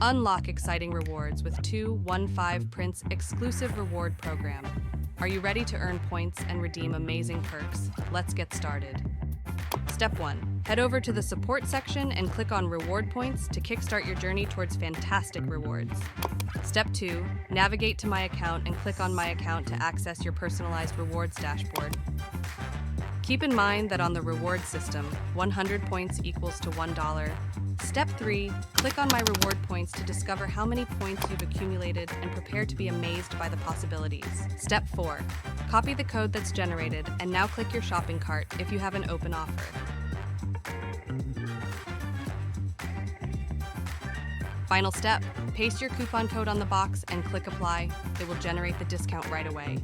Unlock exciting rewards with 215 Prince exclusive reward program. Are you ready to earn points and redeem amazing perks? Let's get started. Step 1. Head over to the support section and click on reward points to kickstart your journey towards fantastic rewards. Step 2. Navigate to my account and click on my account to access your personalized rewards dashboard. Keep in mind that on the reward system, 100 points equals to $1. Step 3. Click on my reward points to discover how many points you've accumulated and prepare to be amazed by the possibilities. Step 4. Copy the code that's generated and now click your shopping cart if you have an open offer. Final step. Paste your coupon code on the box and click apply. It will generate the discount right away.